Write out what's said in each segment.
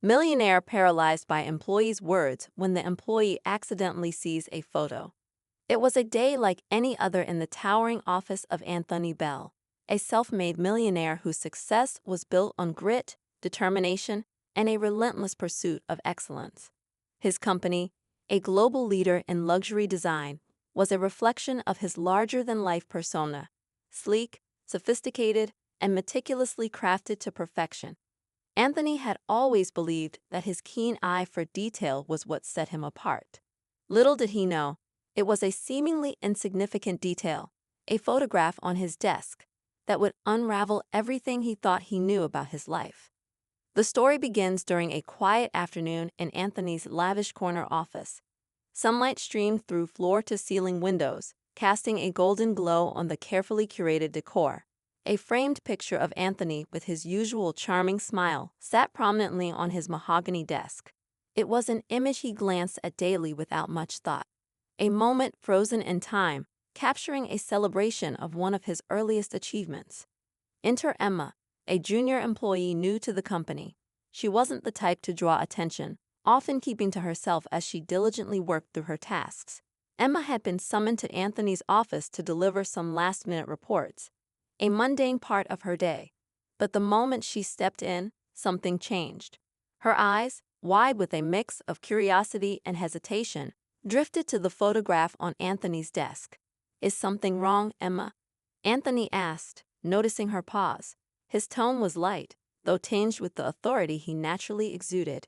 Millionaire paralyzed by employee's words when the employee accidentally sees a photo. It was a day like any other in the towering office of Anthony Bell, a self-made millionaire whose success was built on grit, determination, and a relentless pursuit of excellence. His company, a global leader in luxury design, was a reflection of his larger-than-life persona, sleek, sophisticated, and meticulously crafted to perfection. Anthony had always believed that his keen eye for detail was what set him apart. Little did he know, it was a seemingly insignificant detail, a photograph on his desk, that would unravel everything he thought he knew about his life. The story begins during a quiet afternoon in Anthony's lavish corner office. Sunlight streamed through floor-to-ceiling windows, casting a golden glow on the carefully curated decor. A framed picture of Anthony with his usual charming smile sat prominently on his mahogany desk. It was an image he glanced at daily without much thought. A moment frozen in time, capturing a celebration of one of his earliest achievements. Enter Emma, a junior employee new to the company. She wasn't the type to draw attention, often keeping to herself as she diligently worked through her tasks. Emma had been summoned to Anthony's office to deliver some last-minute reports, a mundane part of her day. But the moment she stepped in, something changed. Her eyes, wide with a mix of curiosity and hesitation, drifted to the photograph on Anthony's desk. "Is something wrong, Emma?" Anthony asked, noticing her pause. His tone was light, though tinged with the authority he naturally exuded.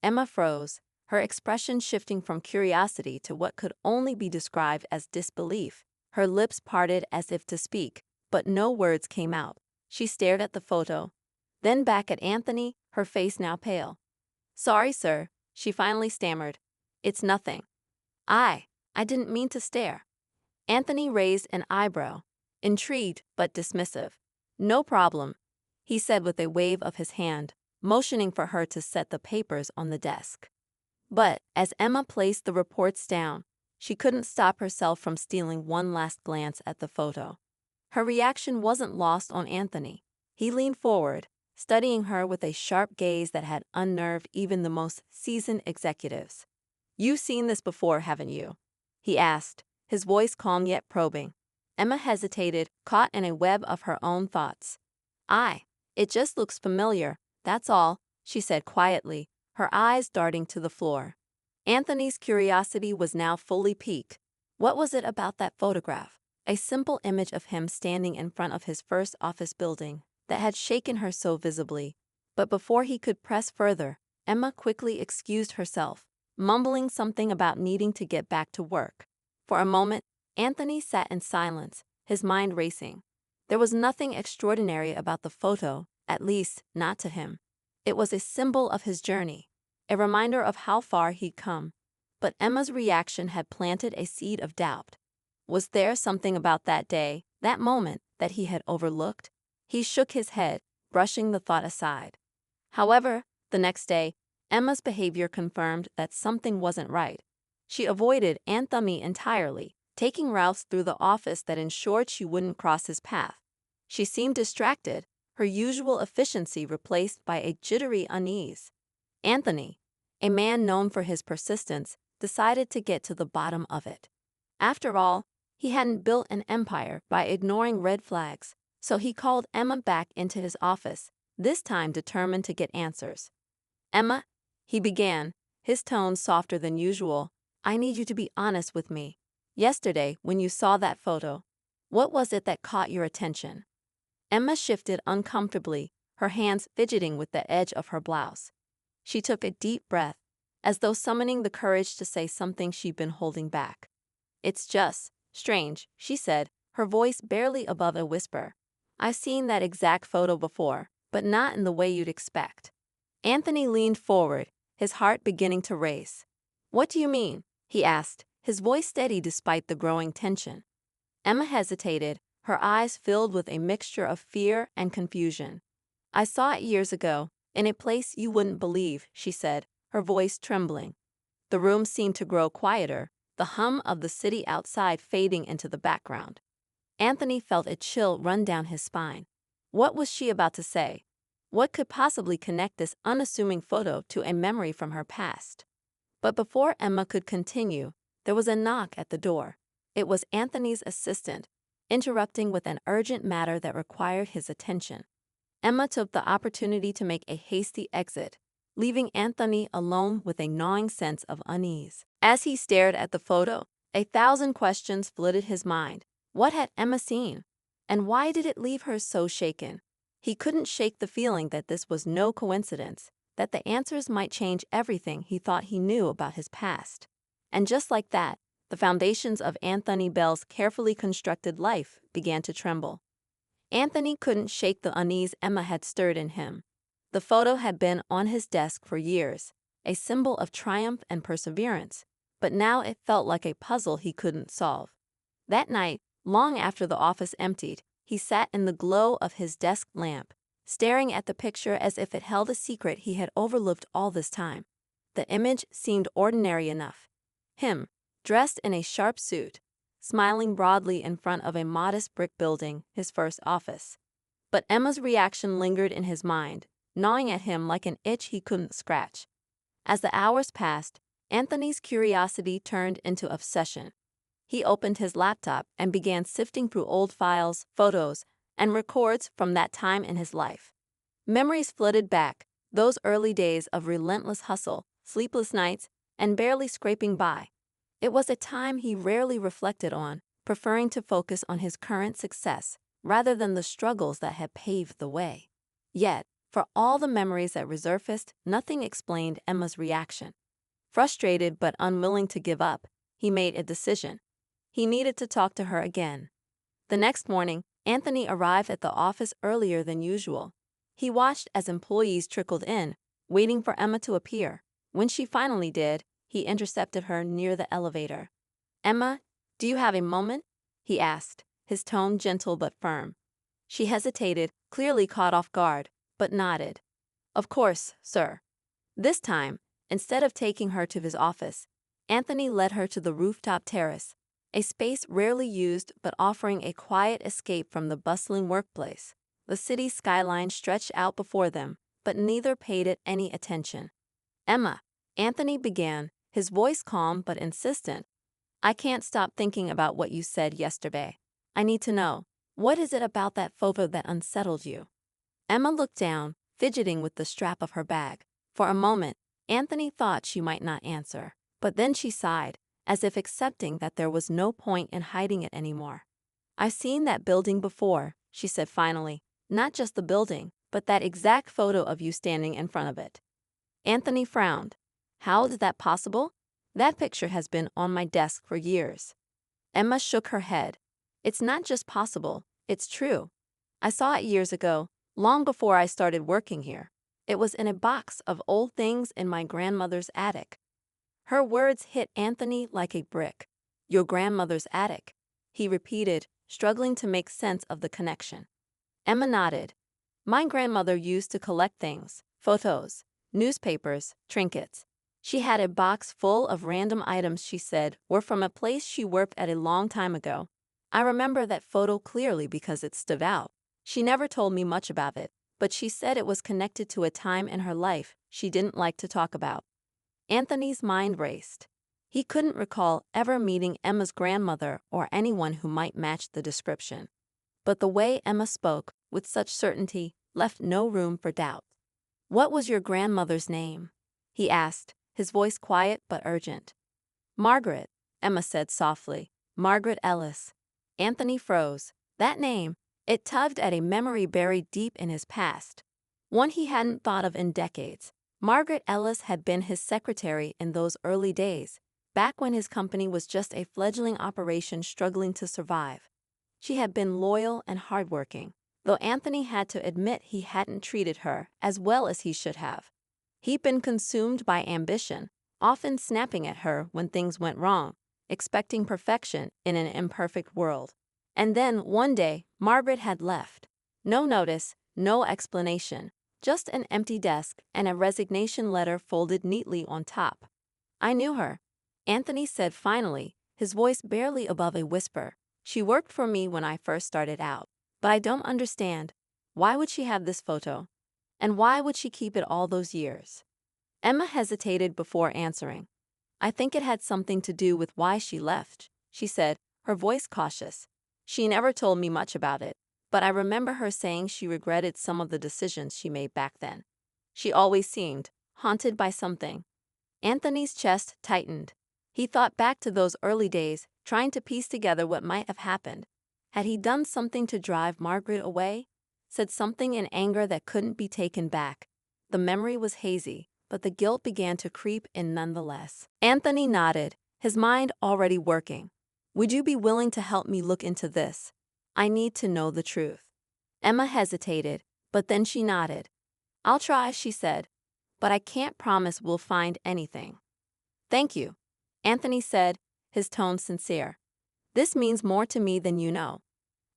Emma froze, her expression shifting from curiosity to what could only be described as disbelief. Her lips parted as if to speak, but no words came out. She stared at the photo, then back at Anthony, her face now pale. "Sorry, sir," she finally stammered. "It's nothing." I didn't mean to stare." Anthony raised an eyebrow, intrigued but dismissive. "No problem," he said with a wave of his hand, motioning for her to set the papers on the desk. But as Emma placed the reports down, she couldn't stop herself from stealing one last glance at the photo. Her reaction wasn't lost on Anthony. He leaned forward, studying her with a sharp gaze that had unnerved even the most seasoned executives. "You've seen this before, haven't you?" he asked, his voice calm yet probing. Emma hesitated, caught in a web of her own thoughts. It just looks familiar, that's all," she said quietly, her eyes darting to the floor. Anthony's curiosity was now fully piqued. What was it about that photograph, a simple image of him standing in front of his first office building, that had shaken her so visibly? But before he could press further, Emma quickly excused herself, mumbling something about needing to get back to work. For a moment, Anthony sat in silence, his mind racing. There was nothing extraordinary about the photo, at least not to him. It was a symbol of his journey, a reminder of how far he'd come. But Emma's reaction had planted a seed of doubt. Was there something about that day, that moment, that he had overlooked? He shook his head, brushing the thought aside. However, the next day, Emma's behavior confirmed that something wasn't right. She avoided Anthony entirely, taking routes through the office that ensured she wouldn't cross his path. She seemed distracted, her usual efficiency replaced by a jittery unease. Anthony, a man known for his persistence, decided to get to the bottom of it. After all, he hadn't built an empire by ignoring red flags, so he called Emma back into his office, this time determined to get answers. "Emma," he began, his tone softer than usual, "I need you to be honest with me. Yesterday, when you saw that photo, what was it that caught your attention?" Emma shifted uncomfortably, her hands fidgeting with the edge of her blouse. She took a deep breath, as though summoning the courage to say something she'd been holding back. "It's just strange," she said, her voice barely above a whisper. "I've seen that exact photo before, but not in the way you'd expect." Anthony leaned forward, his heart beginning to race. "What do you mean?" he asked, his voice steady despite the growing tension. Emma hesitated, her eyes filled with a mixture of fear and confusion. "I saw it years ago, in a place you wouldn't believe," she said, her voice trembling. The room seemed to grow quieter, the hum of the city outside fading into the background. Anthony felt a chill run down his spine. What was she about to say? What could possibly connect this unassuming photo to a memory from her past? But before Emma could continue, there was a knock at the door. It was Anthony's assistant, interrupting with an urgent matter that required his attention. Emma took the opportunity to make a hasty exit, leaving Anthony alone with a gnawing sense of unease. As he stared at the photo, 1,000 questions flooded his mind. What had Emma seen? And why did it leave her so shaken? He couldn't shake the feeling that this was no coincidence, that the answers might change everything he thought he knew about his past. And just like that, the foundations of Anthony Bell's carefully constructed life began to tremble. Anthony couldn't shake the unease Emma had stirred in him. The photo had been on his desk for years, a symbol of triumph and perseverance, but now it felt like a puzzle he couldn't solve. That night, long after the office emptied, he sat in the glow of his desk lamp, staring at the picture as if it held a secret he had overlooked all this time. The image seemed ordinary enough. Him, dressed in a sharp suit, smiling broadly in front of a modest brick building, his first office. But Emma's reaction lingered in his mind, gnawing at him like an itch he couldn't scratch. As the hours passed, Anthony's curiosity turned into obsession. He opened his laptop and began sifting through old files, photos, and records from that time in his life. Memories flooded back, those early days of relentless hustle, sleepless nights, and barely scraping by. It was a time he rarely reflected on, preferring to focus on his current success rather than the struggles that had paved the way. Yet, for all the memories that resurfaced, nothing explained Emma's reaction. Frustrated but unwilling to give up, he made a decision. He needed to talk to her again. The next morning, Anthony arrived at the office earlier than usual. He watched as employees trickled in, waiting for Emma to appear. When she finally did, he intercepted her near the elevator. "Emma, do you have a moment?" he asked, his tone gentle but firm. She hesitated, clearly caught off guard, but nodded. "Of course, sir." This time, instead of taking her to his office, Anthony led her to the rooftop terrace, a space rarely used but offering a quiet escape from the bustling workplace. The city skyline stretched out before them, but neither paid it any attention. "Emma," Anthony began, his voice calm but insistent, "I can't stop thinking about what you said yesterday. I need to know, what is it about that photo that unsettled you?" Emma looked down, fidgeting with the strap of her bag. For a moment, Anthony thought she might not answer, but then she sighed, as if accepting that there was no point in hiding it anymore. "I've seen that building before," she said finally. "Not just the building, but that exact photo of you standing in front of it." Anthony frowned. "How is that possible? That picture has been on my desk for years." Emma shook her head. "It's not just possible, it's true. I saw it years ago, long before I started working here. It was in a box of old things in my grandmother's attic." Her words hit Anthony like a brick. "Your grandmother's attic," he repeated, struggling to make sense of the connection. Emma nodded. "My grandmother used to collect things, photos, newspapers, trinkets. She had a box full of random items she said were from a place she worked at a long time ago. I remember that photo clearly because it stood out. She never told me much about it, but she said it was connected to a time in her life she didn't like to talk about." Anthony's mind raced. He couldn't recall ever meeting Emma's grandmother or anyone who might match the description. But the way Emma spoke, with such certainty, left no room for doubt. "What was your grandmother's name?" he asked, his voice quiet but urgent. "Margaret," Emma said softly. "Margaret Ellis." Anthony froze. That name, it tugged at a memory buried deep in his past, one he hadn't thought of in decades. Margaret Ellis had been his secretary in those early days, back when his company was just a fledgling operation struggling to survive. She had been loyal and hardworking, though Anthony had to admit he hadn't treated her as well as he should have. He'd been consumed by ambition, often snapping at her when things went wrong, expecting perfection in an imperfect world. And then, one day, Margaret had left. No notice, no explanation, just an empty desk and a resignation letter folded neatly on top. "I knew her," Anthony said finally, his voice barely above a whisper. "She worked for me when I first started out. But I don't understand. Why would she have this photo?" And why would she keep it all those years? Emma hesitated before answering. I think it had something to do with why she left, she said, her voice cautious. She never told me much about it, but I remember her saying she regretted some of the decisions she made back then. She always seemed haunted by something. Anthony's chest tightened. He thought back to those early days, trying to piece together what might have happened. Had he done something to drive Margaret away? Said something in anger that couldn't be taken back. The memory was hazy, but the guilt began to creep in nonetheless. Anthony nodded, his mind already working. Would you be willing to help me look into this? I need to know the truth. Emma hesitated, but then she nodded. I'll try, she said, but I can't promise we'll find anything. Thank you, Anthony said, his tone sincere. This means more to me than you know.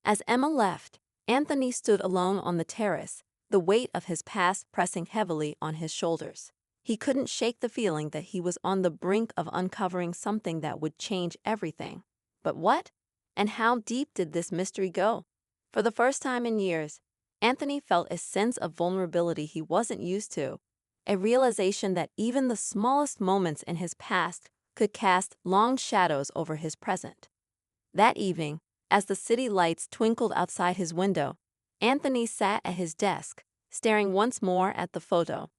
As Emma left, Anthony stood alone on the terrace, the weight of his past pressing heavily on his shoulders. He couldn't shake the feeling that he was on the brink of uncovering something that would change everything. But what? And how deep did this mystery go? For the first time in years, Anthony felt a sense of vulnerability he wasn't used to, a realization that even the smallest moments in his past could cast long shadows over his present. That evening, as the city lights twinkled outside his window, Anthony sat at his desk, staring once more at the photo.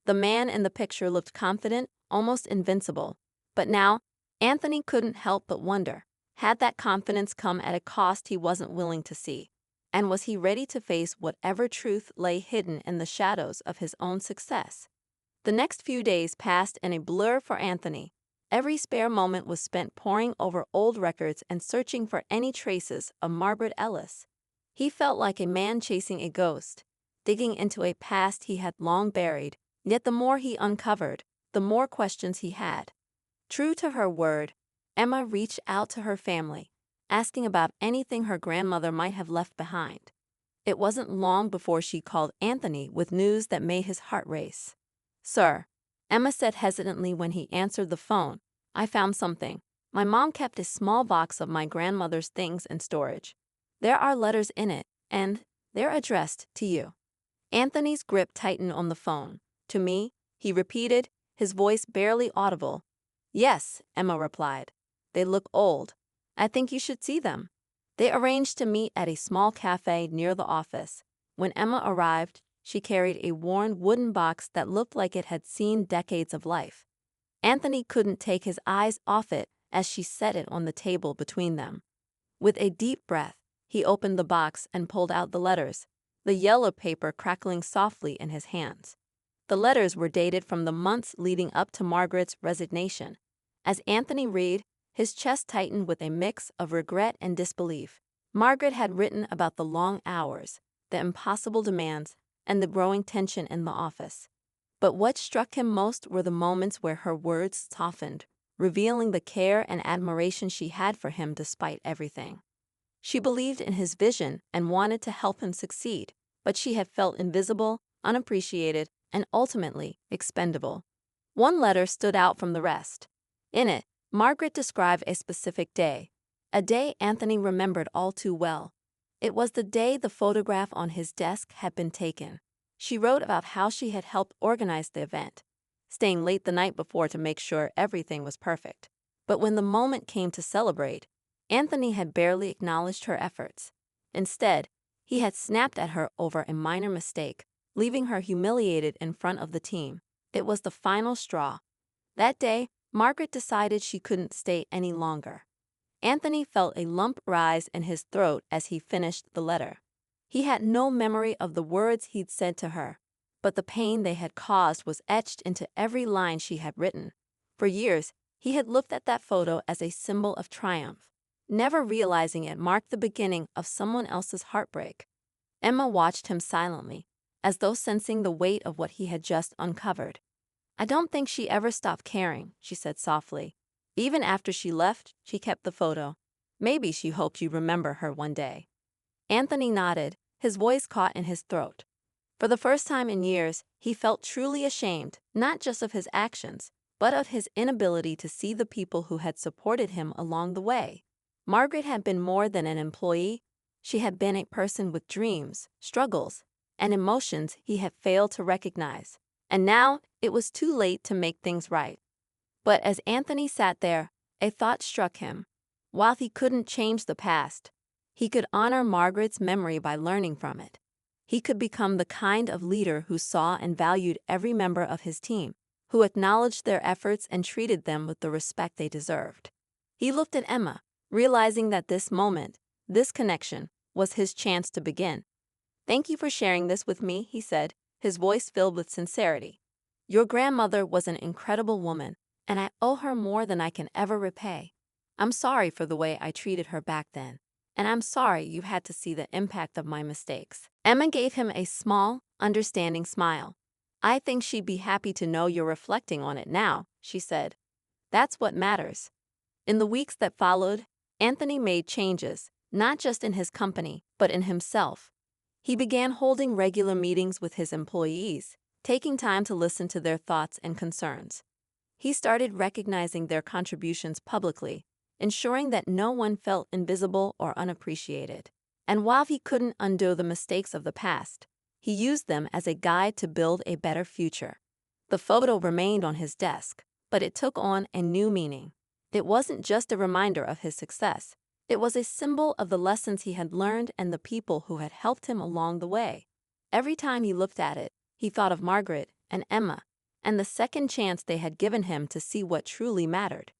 The man in the picture looked confident, almost invincible. But now, Anthony couldn't help but wonder, had that confidence come at a cost he wasn't willing to see? And was he ready to face whatever truth lay hidden in the shadows of his own success? The next few days passed in a blur for Anthony. Every spare moment was spent poring over old records and searching for any traces of Margaret Ellis. He felt like a man chasing a ghost, digging into a past he had long buried, yet the more he uncovered, the more questions he had. True to her word, Emma reached out to her family, asking about anything her grandmother might have left behind. It wasn't long before she called Anthony with news that made his heart race. Sir, Emma said hesitantly when he answered the phone, I found something. My mom kept a small box of my grandmother's things in storage. There are letters in it, and they're addressed to you. Anthony's grip tightened on the phone. To me, he repeated, his voice barely audible. Yes, Emma replied. They look old. I think you should see them. They arranged to meet at a small cafe near the office. When Emma arrived, she carried a worn wooden box that looked like it had seen decades of life. Anthony couldn't take his eyes off it as she set it on the table between them. With a deep breath, he opened the box and pulled out the letters, the yellow paper crackling softly in his hands. The letters were dated from the months leading up to Margaret's resignation. As Anthony read, his chest tightened with a mix of regret and disbelief. Margaret had written about the long hours, the impossible demands, and the growing tension in the office. But what struck him most were the moments where her words softened, revealing the care and admiration she had for him despite everything. She believed in his vision and wanted to help him succeed, but she had felt invisible, unappreciated, and ultimately expendable. One letter stood out from the rest. In it, Margaret described a specific day, a day Anthony remembered all too well. It was the day the photograph on his desk had been taken. She wrote about how she had helped organize the event, staying late the night before to make sure everything was perfect. But when the moment came to celebrate, Anthony had barely acknowledged her efforts. Instead, he had snapped at her over a minor mistake, leaving her humiliated in front of the team. It was the final straw. That day, Margaret decided she couldn't stay any longer. Anthony felt a lump rise in his throat as he finished the letter. He had no memory of the words he'd said to her, but the pain they had caused was etched into every line she had written. For years, he had looked at that photo as a symbol of triumph, never realizing it marked the beginning of someone else's heartbreak. Emma watched him silently, as though sensing the weight of what he had just uncovered. I don't think she ever stopped caring, she said softly. Even after she left, she kept the photo. Maybe she hoped you'd remember her one day. Anthony nodded, his voice caught in his throat. For the first time in years, he felt truly ashamed, not just of his actions, but of his inability to see the people who had supported him along the way. Margaret had been more than an employee. She had been a person with dreams, struggles, and emotions he had failed to recognize. And now it was too late to make things right. But as Anthony sat there, a thought struck him. While he couldn't change the past, he could honor Margaret's memory by learning from it. He could become the kind of leader who saw and valued every member of his team, who acknowledged their efforts and treated them with the respect they deserved. He looked at Emma, realizing that this moment, this connection, was his chance to begin. "Thank you for sharing this with me," he said, his voice filled with sincerity. "Your grandmother was an incredible woman, and I owe her more than I can ever repay. I'm sorry for the way I treated her back then, and I'm sorry you had to see the impact of my mistakes." Emma gave him a small, understanding smile. "I think she'd be happy to know you're reflecting on it now," she said. "That's what matters." In the weeks that followed, Anthony made changes, not just in his company, but in himself. He began holding regular meetings with his employees, taking time to listen to their thoughts and concerns. He started recognizing their contributions publicly, ensuring that no one felt invisible or unappreciated. And while he couldn't undo the mistakes of the past, he used them as a guide to build a better future. The photo remained on his desk, but it took on a new meaning. It wasn't just a reminder of his success. It was a symbol of the lessons he had learned and the people who had helped him along the way. Every time he looked at it, he thought of Margaret and Emma, and the second chance they had given him to see what truly mattered.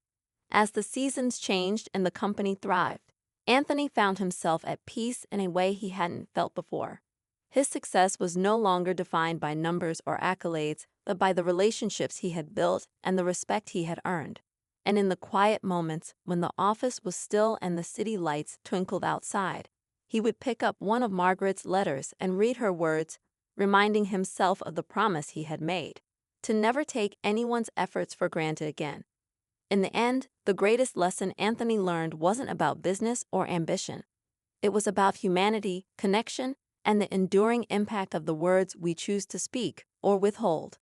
As the seasons changed and the company thrived, Anthony found himself at peace in a way he hadn't felt before. His success was no longer defined by numbers or accolades, but by the relationships he had built and the respect he had earned. And in the quiet moments when the office was still and the city lights twinkled outside, he would pick up one of Margaret's letters and read her words, reminding himself of the promise he had made, to never take anyone's efforts for granted again. In the end, the greatest lesson Anthony learned wasn't about business or ambition. It was about humanity, connection, and the enduring impact of the words we choose to speak or withhold.